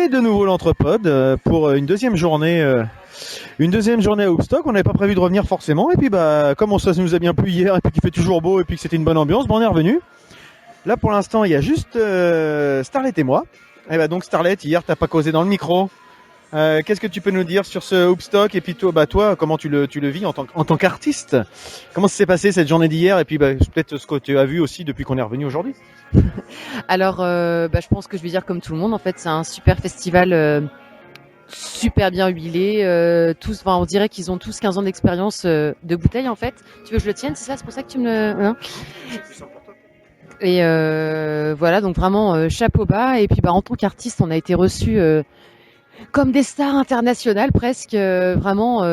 c'est de nouveau l'Entrepode pour une deuxième journée à Hoopstock. On n'avait pas prévu de revenir forcément, et puis comme ça nous a bien plu hier, et puis qu'il fait toujours beau, et puis que c'était une bonne ambiance, on est revenu. Là pour l'instant il y a juste Starlet et moi. Et donc Starlet, hier t'as pas causé dans le micro. Qu'est-ce que tu peux nous dire sur ce Hoopstock, et puis toi comment tu le vis en tant qu'artiste? Comment ça s'est passé cette journée d'hier, et puis peut-être ce que tu as vu aussi depuis qu'on est revenu aujourd'hui? Alors je pense que je vais dire comme tout le monde, en fait c'est un super festival super bien huilé, on dirait qu'ils ont tous 15 ans d'expérience de bouteille en fait. Tu veux que je le tienne, c'est ça? C'est pour ça que tu me le... Hein? Et voilà, donc vraiment chapeau bas. Et puis en tant qu'artiste, on a été reçus comme des stars internationales presque, vraiment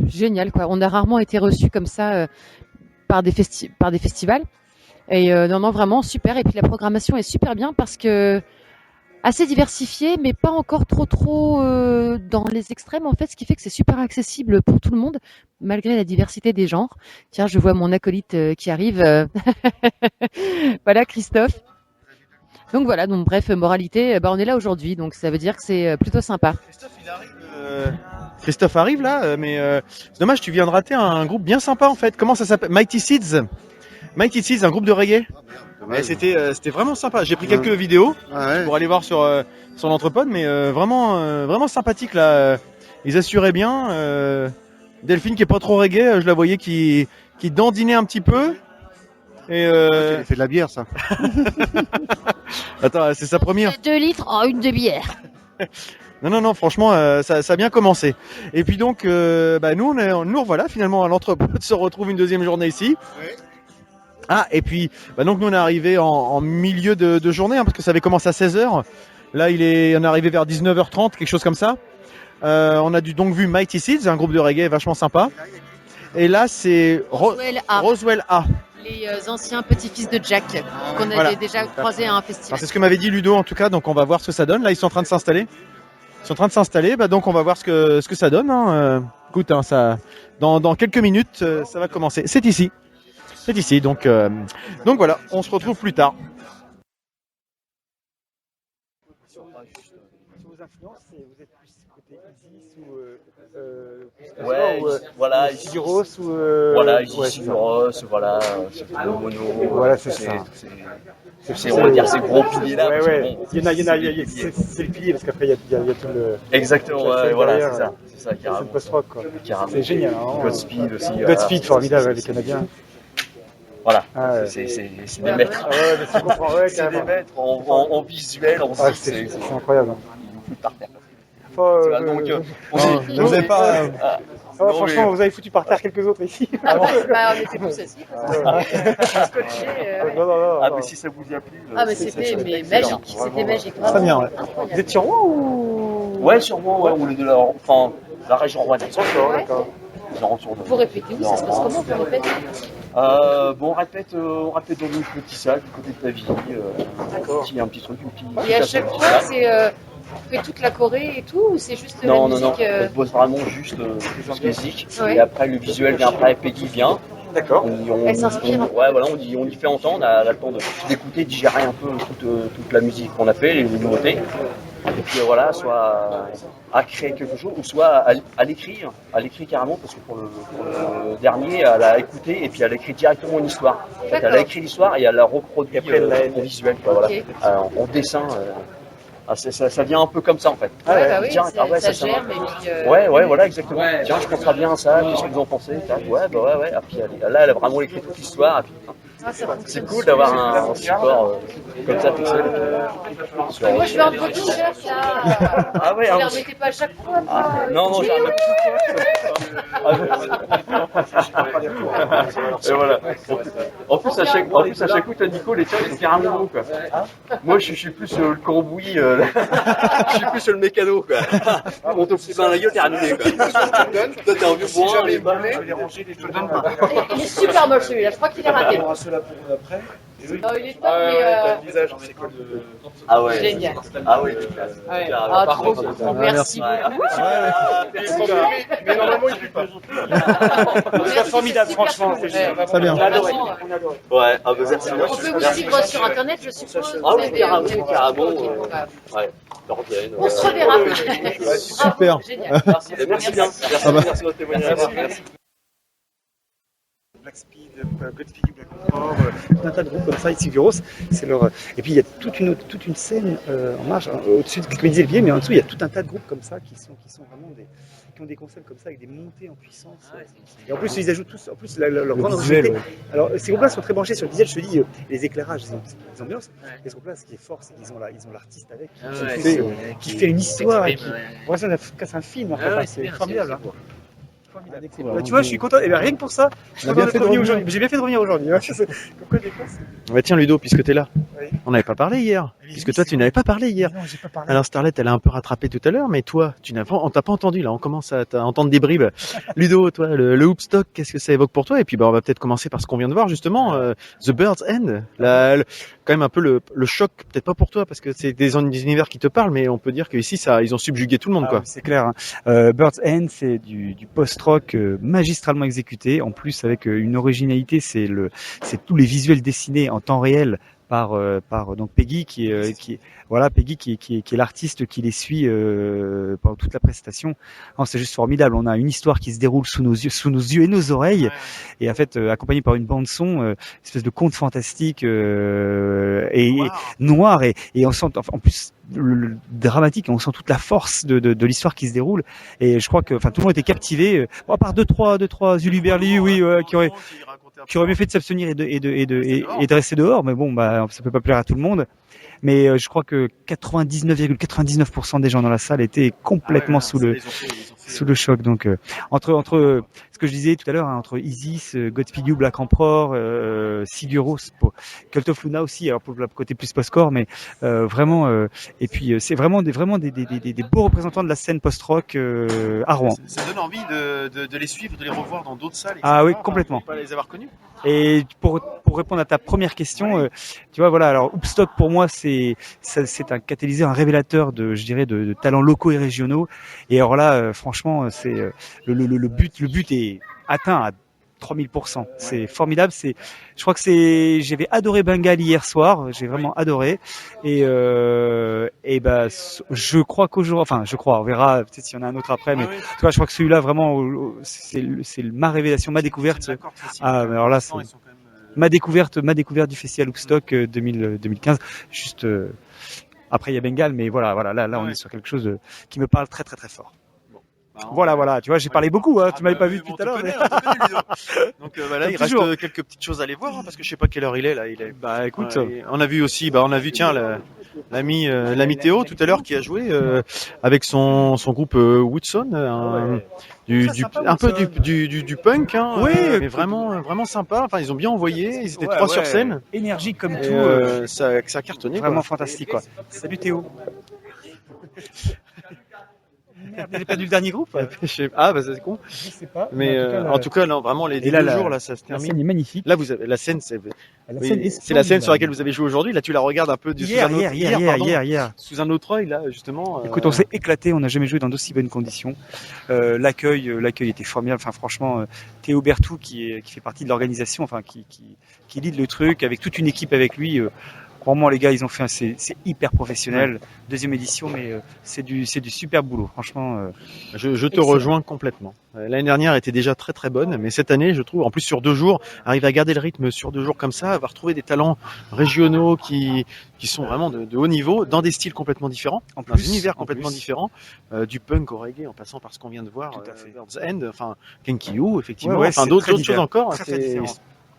génial quoi. On a rarement été reçus comme ça par des festivals. Et non vraiment super. Et puis la programmation est super bien parce que assez diversifiée, mais pas encore trop dans les extrêmes en fait, ce qui fait que c'est super accessible pour tout le monde malgré la diversité des genres. Tiens, je vois mon acolyte qui arrive. Voilà, Christophe. Donc voilà, donc bref, moralité, on est là aujourd'hui, donc ça veut dire que c'est plutôt sympa. Christophe arrive là, mais c'est dommage, tu viens de rater un groupe bien sympa en fait. Comment ça s'appelle? Mighty Seeds, un groupe de reggae. C'était vraiment sympa. J'ai pris quelques vidéos pour aller voir sur l'Entrepode, mais vraiment sympathique là. Ils assuraient bien. Delphine qui est pas trop reggae, je la voyais qui dandinait un petit peu. Et il fait de la bière, ça. Attends, c'est sa première. 2 litres en une de bière. Non, franchement, ça a bien commencé. Et puis donc, nous revoilà finalement à l'Entrepode, se retrouve une deuxième journée ici. Ouais. Ah, et puis, donc nous on est arrivé en milieu de journée, parce que ça avait commencé à 16h. Là, on est arrivé vers 19h30, quelque chose comme ça. On a donc vu Mighty Seeds, un groupe de reggae vachement sympa. Et là, c'est Roswell A. Les anciens petits-fils de Jack qu'on avait déjà croisés à un festival. Alors, c'est ce que m'avait dit Ludo en tout cas, donc on va voir ce que ça donne. Là, ils sont en train de s'installer. Donc on va voir ce que ça donne. Écoute, ça, dans quelques minutes, ça va commencer. C'est ici, donc voilà, on se retrouve plus tard. Sur vos influences, vous êtes plus côté Isis ou Sigur Rós, voilà, c'est le mono. Voilà, c'est ça. On va dire ces gros piliers là. Ouais. Il y en a, c'est le pilier parce qu'après il y a tout le. Exactement, voilà, c'est ça, carrément. C'est le post-rock quoi. Carrément. C'est génial. Godspeed aussi. Godspeed, formidable, les Canadiens. Voilà, c'est des maîtres. Mais tu comprends, c'est des maîtres en visuel, c'est incroyable. Ils nous foutent par terre. Vous n'avez pas. Franchement, vous avez foutu par terre quelques autres ici. On était tous assis. Scotchés. Mais si ça vous a plu. Mais c'était magique. C'était magique. Très bien, ouais. Vous êtes sur Rouen ou? Ouais, sur Rouen, on est de la région rouennaise. D'accord. Pour répéter, ça se passe comment pour répéter? On répète dans une petite salle du côté de la ville. Un petit truc, Et à chaque fois, c'est fait toute la Corée et tout, ou c'est juste la musique? Non, on bosse vraiment juste musique. Et après, le visuel vient après, Peggy vient. D'accord. Elle s'inspire. On y fait entendre, on a le temps d'écouter, digérer un peu toute la musique qu'on a fait, les nouveautés. Et puis soit à créer quelque chose, ou soit à l'écrire carrément, parce que pour le dernier, elle a écouté et puis elle a écrit directement une histoire. En fait, elle a écrit l'histoire et elle l'a reproduit en visuel, en dessin. Ça vient un peu comme ça en fait. Ça germe et puis... voilà, exactement. Tiens, je penserais bien à ça, qu'est-ce que vous en pensez? Ouais. Et puis là, elle a vraiment écrit toute l'histoire. Et puis, c'est cool d'avoir un support comme ça textuel. Moi, je vais en photo, là. Vous ne les remettez pas à chaque fois. Non, j'ai et voilà. En plus, à chaque coup, t'as Nico, les tiens, ils sont carrément longs, quoi. Moi, je suis plus le cambouis, je suis plus le mécano, quoi. On te fout dans la gueule, t'es annulé, quoi. Toi, t'es un vieux bourrin, les balais. Il est super moche celui-là, je crois qu'il est raté. là pour après. Oh, il est top, mais le visage, c'est quoi le... Ah ouais. génial. Ah ouais, c'est classe. Ouais. Carrément. Ah, Par trop contre, bien. Merci beaucoup. Mais normalement, il ne pas. C'est formidable, franchement. Très bien. On a adoré. Ouais, ah bah merci. On peut vous suivre sur internet, je suppose. Ah oui, carrément, carrément. Ok, bon, bah, Ouais, l'antenne. on se reverra. Super. Bravo, génial. Merci bien. Merci, Ah bah. merci de votre témoignage. Merci. Black Speed, Godspeed, Black Emperor, tout un tas de groupes comme ça, ici Guros, c'est leur... Et puis il y a toute une scène en marge, hein, au-dessus de, comme disait le pied, mais en dessous il y a tout un tas de groupes comme ça qui sont vraiment qui ont des concepts comme ça avec des montées en puissance. Et en plus ils ajoutent tous, en plus leur grande originalité. Alors ces groupes-là sont très branchés sur le visuel, je te dis, les éclairages, les ambiances. Et ce groupe-là, ce qui est fort, c'est qu'ils ont l'artiste avec, qui fait une histoire, pour ça c'est un film, en fait, c'est formidable. Hein. Tu vois, je suis content. Et bien, rien que pour ça, je suis content d'être revenu aujourd'hui. J'ai bien fait de revenir aujourd'hui. Pourquoi des fois, Bah tiens Ludo, puisque t'es là, Oui. on n'avait pas parlé hier. Puisque toi tu n'avais pas parlé hier. Non, j'ai pas parlé. Alors Starlet, elle a un peu rattrapé tout à l'heure, mais toi, on t'a pas entendu là. On commence à entendre des bribes. Ludo, toi, le Hoopstock, qu'est-ce que ça évoque pour toi? Et puis bah on va peut-être commencer par ce qu'on vient de voir justement, The Bird's End. Quand même un peu le choc, peut-être pas pour toi parce que c'est des univers qui te parlent, mais on peut dire qu'ici ils ont subjugué tout le monde quoi. C'est clair. Hein. Bird's End, c'est du post-rock magistralement exécuté. En plus, avec une originalité, c'est tous les visuels dessinés en temps réel par donc Peggy qui est l'artiste qui les suit pendant toute la prestation. C'est juste formidable. On a une histoire qui se déroule sous nos yeux et nos oreilles, et en fait accompagnée par une bande son, une espèce de conte fantastique et noir et on sent en plus le dramatique, on sent toute la force de l'histoire qui se déroule, et je crois que tout le monde était captivé, à part deux trois Uluberli qui aurait mieux fait de s'abstenir et de rester dehors, mais bon, ça peut pas plaire à tout le monde. Mais je crois que 99,99% des gens dans la salle étaient complètement sous le choc. Donc entre ce que je disais tout à l'heure, hein, entre Isis, Godspeed You, Black Emperor, Siguros, Cult of Luna aussi, alors pour le côté plus post-core, mais vraiment et puis c'est vraiment des beaux représentants de la scène post-rock à Rouen. Ça donne envie de les suivre, de les revoir dans d'autres salles. Ah oui, complètement. Pas les avoir connus. Et pour répondre à ta première question, tu vois, voilà, alors Hoopstock pour moi c'est un catalyseur, un révélateur de talents locaux et régionaux. Et alors là, franchement, c'est le but est atteint à 3000%. C'est formidable. Je crois que j'avais adoré Bengal hier soir. J'ai vraiment adoré. Et je crois qu'aujourd'hui, on verra peut-être s'il y en a un autre après, mais tu vois, je crois que celui-là vraiment, c'est ma révélation, ma découverte. Alors là, c'est ma découverte du festival Hoopstock 2015. Juste après il y a Bengal, mais voilà, là on est sur quelque chose qui me parle très très très fort. Voilà, tu vois, j'ai parlé beaucoup, hein, tu m'avais pas vu depuis tout à l'heure. Donc là, il reste quelques petites choses à aller voir, hein, parce que je sais pas quelle heure il est là. Écoute, on a vu aussi, tiens, l'ami Théo tout à l'heure qui a joué avec son groupe Woodson, un peu du punk, hein, mais vraiment sympa. Enfin, ils ont bien envoyé, ils étaient trois sur scène, énergique comme tout, ça a cartonné, vraiment quoi. fantastique quoi. Salut Théo. Merde, j'ai perdu le dernier groupe. C'est con. Je sais pas. Mais en tout cas, non, vraiment les 2 jours là, ça se termine. La scène est magnifique. Là, vous avez la scène, c'est la scène sur laquelle vous avez joué aujourd'hui. Là, tu la regardes un peu hier. Sous un autre œil, là, justement. Écoute, on s'est éclaté. On n'a jamais joué dans d'aussi bonnes conditions. L'accueil était formidable. Enfin, franchement, Théo Bertou qui fait partie de l'organisation, qui lead le truc avec toute une équipe avec lui. Vraiment, les gars, ils ont fait c'est hyper professionnel. Deuxième édition, mais c'est du super boulot, franchement. Je te rejoins complètement. L'année dernière était déjà très très bonne, mais cette année, je trouve, en plus sur 2 jours, arriver à garder le rythme sur 2 jours comme ça, avoir trouvé des talents régionaux qui sont vraiment de haut niveau, dans des styles complètement différents, dans des univers complètement différents, du punk au reggae, en passant par ce qu'on vient de voir, Bird's End, Kenkyu, effectivement, d'autres choses encore. C'est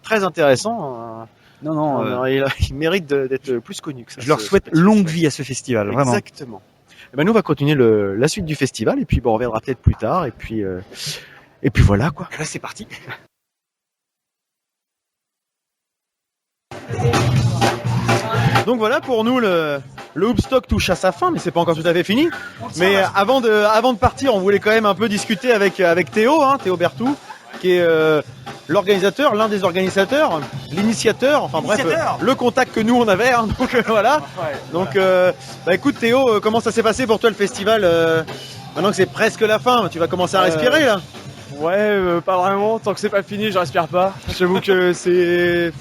très intéressant. Non, il mérite d'être plus connu que ça. Je leur souhaite longue vie à ce festival, vraiment. Exactement. Et nous, on va continuer la suite du festival, et puis on reviendra peut-être plus tard, et puis voilà, quoi. Là, c'est parti. Donc voilà, pour nous, le Hoopstock touche à sa fin, mais c'est pas encore tout à fait fini. Mais avant de partir, on voulait quand même un peu discuter avec Théo, Théo Bertou, qui est l'organisateur, l'un des organisateurs, l'initiateur, enfin bref, le contact que nous on avait, hein, donc voilà. Donc bah écoute Théo, comment ça s'est passé pour toi le festival maintenant que c'est presque la fin, tu vas commencer à respirer là? Ouais, pas vraiment, tant que c'est pas fini, je respire pas. J'avoue que c'est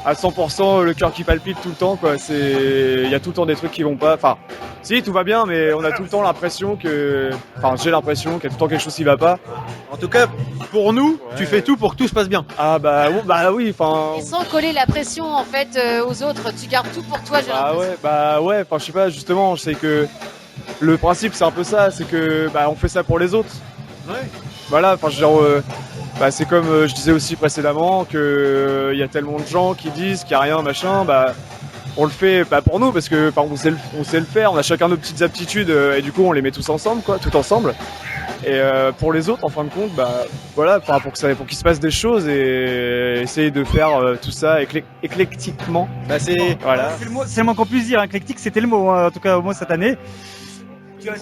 à 100% le cœur qui palpite tout le temps, quoi. Il y a tout le temps des trucs qui vont pas. Enfin, si, tout va bien, mais on a tout le temps l'impression que. Enfin, j'ai l'impression qu'il y a tout le temps quelque chose qui va pas. En tout cas, pour nous, tu fais tout pour que tout se passe bien. Ah bah oui, enfin. Et sans coller la pression en fait aux autres, tu gardes tout pour toi. J'ai l'impression. Ouais, enfin je sais pas, justement, je sais que le principe c'est un peu ça, c'est que on fait ça pour les autres. Ouais. Voilà, enfin genre c'est comme je disais aussi précédemment que y a tellement de gens qui disent qu'il y a rien machin, on le fait pour nous parce que on sait le faire, on a chacun nos petites aptitudes et du coup on les met tous ensemble quoi, tout ensemble. Et pour les autres en fin de compte voilà, pour qu'il se passe des choses et essayer de faire tout ça éclectiquement. Voilà. C'est le moins qu'on puisse dire, éclectique c'était le mot hein, en tout cas au moins cette année.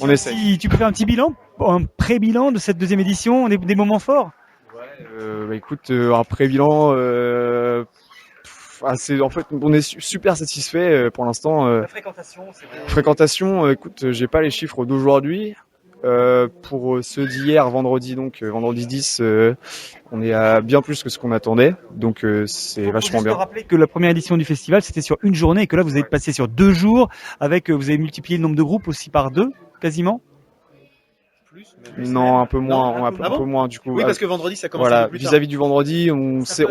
On essaie. Tu peux faire un petit bilan, un pré-bilan de cette deuxième édition, des moments forts. Écoute, un pré-bilan, en fait, on est super satisfait pour l'instant. La Fréquentation, écoute, j'ai pas les chiffres d'aujourd'hui. Pour ceux d'hier, vendredi 10, on est à bien plus que ce qu'on attendait, donc c'est vachement bien. Je rappeler que la première édition du festival c'était sur une journée et que là vous avez passé sur 2 jours avec vous avez multiplié le nombre de groupes aussi par 2 quasiment. Non, un peu moins, un peu moins du coup. Oui, parce que vendredi ça commence voilà, un peu plus tard. vis-à-vis du vendredi, on sait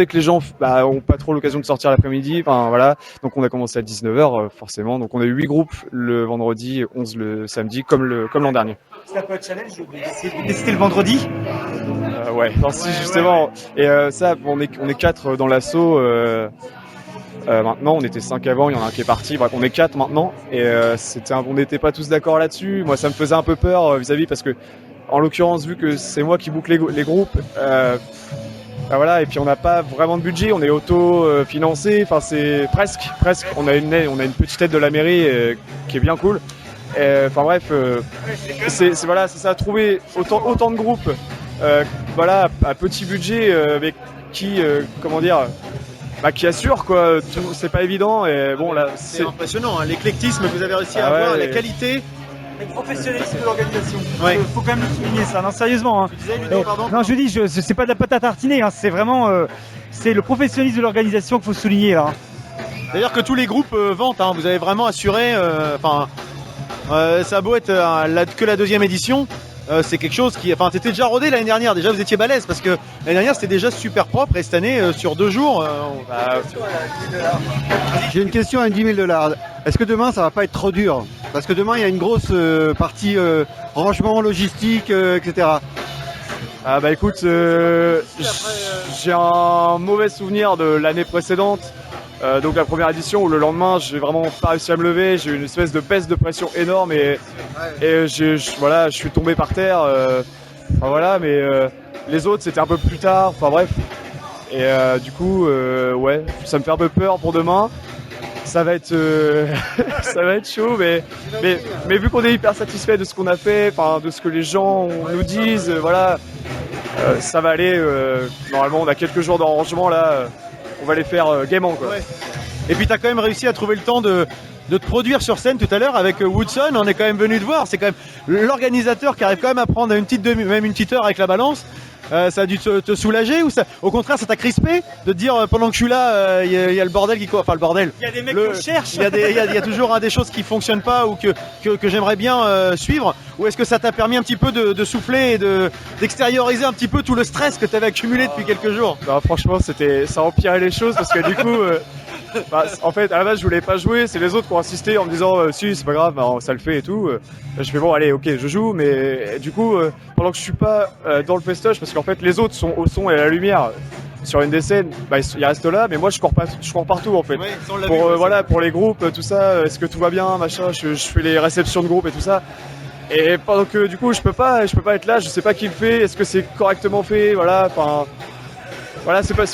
que les gens ont pas trop l'occasion de sortir l'après-midi, enfin voilà. Donc on a commencé à 19h forcément. Donc on a eu 8 groupes le vendredi, 11 le samedi comme l'an dernier. C'est un peu un challenge de tester le vendredi. Ouais, non, si justement. Et ça, on est 4 dans l'assaut. Maintenant, on était 5 avant, il y en a un qui est parti. Bref, on est 4 maintenant, et on n'était pas tous d'accord là-dessus. Moi, ça me faisait un peu peur vis-à-vis parce que, en l'occurrence, vu que c'est moi qui boucle les groupes, voilà. Et puis on n'a pas vraiment de budget, on est auto-financé. Enfin, c'est presque. On a une petite aide de la mairie qui est bien cool. Enfin bref, c'est ça. Trouver autant de groupes, voilà, à petit budget, avec qui, qui assure quoi, c'est pas évident et bon là c'est impressionnant hein, l'éclectisme que vous avez réussi à avoir, la qualité, le professionnalisme de l'organisation. Ouais. Faut quand même le souligner ça, non sérieusement. Hein. Tu disais, Ludo, pardon. Non, je dis c'est pas de la pâte à tartiner, hein, c'est vraiment c'est le professionnalisme de l'organisation qu'il faut souligner là. D'ailleurs que tous les groupes vendent, hein, vous avez vraiment assuré, ça a beau être que la deuxième édition. C'est quelque chose qui... Enfin, t'étais déjà rodé l'année dernière, déjà vous étiez balèze parce que l'année dernière c'était déjà super propre et cette année sur 2 jours... J'ai une question à 10 000 $. Est-ce que demain ça va pas être trop dur? Parce que demain il y a une grosse partie rangement, logistique, etc. Ah bah écoute, j'ai un mauvais souvenir de l'année précédente. Donc la première édition où le lendemain j'ai vraiment pas réussi à me lever, j'ai eu une espèce de baisse de pression énorme et je suis tombé par terre. Enfin voilà, mais les autres c'était un peu plus tard. Enfin bref. Et du coup, ouais, ça me fait un peu peur pour demain. Ça va être, ça va être chaud, mais vu qu'on est hyper satisfait de ce qu'on a fait, enfin de ce que les gens nous disent, voilà, ça va aller. Normalement, on a quelques jours d'arrangement là. On va les faire gaiement quoi. Ouais. Et puis t'as quand même réussi à trouver le temps de te produire sur scène tout à l'heure avec Woodson. On est quand même venu te voir. C'est quand même l'organisateur qui arrive quand même à prendre même une petite heure avec la balance. Ça a dû te soulager ou ça, au contraire, ça t'a crispé de te dire pendant que je suis là, il y a le bordel qui enfin le bordel. Il y a des mecs qui me cherchent. Il y a toujours des choses qui fonctionnent pas ou que j'aimerais bien suivre. Ou est-ce que ça t'a permis un petit peu de souffler et d'extérioriser un petit peu tout le stress que t'avais accumulé depuis quelques jours? Bah, franchement, ça empirait les choses parce que du coup, en fait, à la base, je voulais pas jouer. C'est les autres qui ont insisté en me disant si c'est pas grave, ça le fait et tout. Je fais bon, allez, ok, je joue, mais du coup, pendant que je suis pas dans le festoche, parce qu'en fait, les autres sont au son et à la lumière. Sur une des scènes, ils restent là, mais moi je cours partout en fait. Ouais, pour les groupes, tout ça, est-ce que tout va bien, machin. Je fais les réceptions de groupe et tout ça. Et pendant que du coup je peux pas être là, je sais pas qui le fait, est-ce que c'est correctement fait, voilà. Enfin, voilà, c'est pas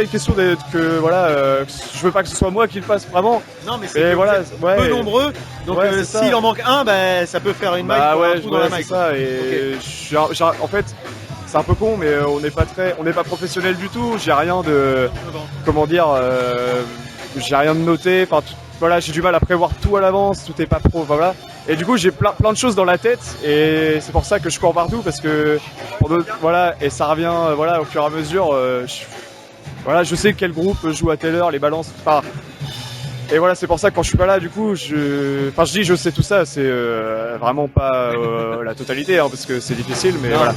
une question que voilà, je veux pas que ce soit moi qui le fasse vraiment. Non, mais c'est voilà, peu nombreux. Donc s'il en manque un, ça peut faire une maille pour un trou dans la maille. C'est ça. Et en fait, c'est un peu con, mais on n'est pas professionnel du tout. J'ai rien de, comment dire, j'ai rien de noté. Enfin, voilà, j'ai du mal à prévoir tout à l'avance. Tout est pas pro. Voilà. Et du coup, j'ai plein de choses dans la tête, et c'est pour ça que je cours partout, parce que voilà, et ça revient, voilà, au fur et à mesure. Voilà, je sais quel groupe joue à telle heure, les balances. Enfin, et voilà, c'est pour ça que quand je suis pas là, du coup, je dis je sais tout ça, c'est vraiment pas la totalité, hein, parce que c'est difficile, mais voilà.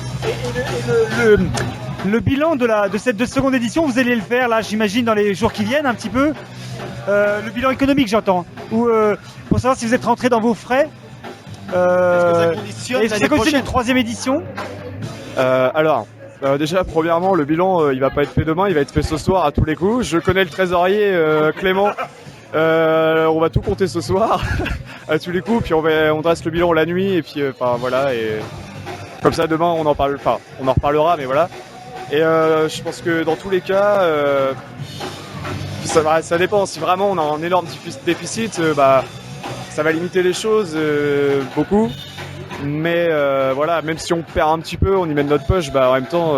Le bilan de cette seconde édition, vous allez le faire là, j'imagine, dans les jours qui viennent, un petit peu. Le bilan économique, j'entends. Ou pour savoir si vous êtes rentré dans vos frais. Est-ce que ça conditionne une troisième édition? Alors, déjà, premièrement, le bilan, il va pas être fait demain, il va être fait ce soir à tous les coups. Je connais le trésorier Clément. On va tout compter ce soir à tous les coups, puis on dresse le bilan la nuit, et puis enfin voilà, et comme ça demain on en reparlera, mais voilà. Et je pense que dans tous les cas, ça dépend. Si vraiment on a un énorme déficit, ça va limiter les choses beaucoup. Mais voilà, même si on perd un petit peu, on y met de notre poche, en même temps,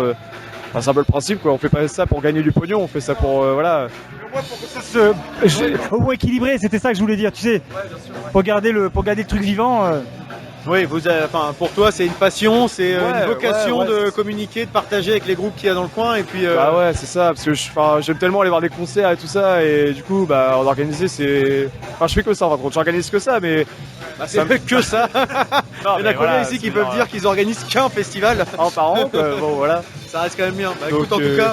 c'est un peu le principe, quoi. On fait pas ça pour gagner du pognon, on fait ça pour voilà. Pour que ça au moins équilibré, c'était ça que je voulais dire, tu sais. Pour garder le truc vivant. Oui, pour toi, c'est une passion, c'est une vocation de communiquer, de partager avec les groupes qu'il y a dans le coin, et puis. Bah ouais, c'est ça, parce que j'aime tellement aller voir des concerts et tout ça, et du coup, en organiser, c'est. Enfin, je fais que ça, par contre, j'organise que ça, mais. C'est que ça. Non, il y en a combien ici qui peuvent dire qu'ils organisent qu'un festival par an, bon voilà. Ça reste quand même bien. Écoute, en tout cas,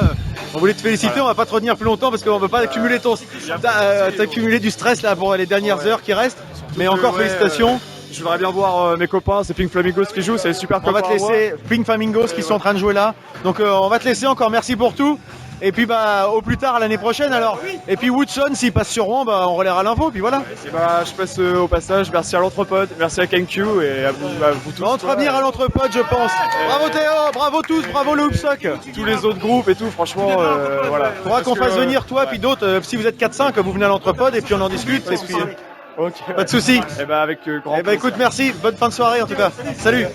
on voulait te féliciter, on va pas te retenir plus longtemps parce qu'on veut pas accumuler t'as accumulé du stress là pour les dernières heures qui restent. Mais encore félicitations. Je voudrais bien voir mes copains, c'est Pink Flamingos qui jouent, c'est super. On va te laisser, Pink Flamingos qui sont en train de jouer là. Donc on va te laisser encore, merci pour tout. Et puis au plus tard l'année prochaine alors. Et puis Woodson s'il passe sur Rouen, on relaiera l'info, puis voilà. Je passe au passage, merci à l'Entrepode, merci à KenQ et à vous tous. On te fera venir à l'Entrepode, je pense. Bravo Théo, bravo tous, bravo le Hoopstock. Tous les autres groupes et tout, franchement, voilà. Faudra qu'on fasse venir toi, puis d'autres, si vous êtes 4-5, vous venez à l'Entrepode et puis on en discute. Et puis, okay. Pas de soucis. Avec grand plaisir. Écoute, merci, bonne fin de soirée en tout cas. Salut.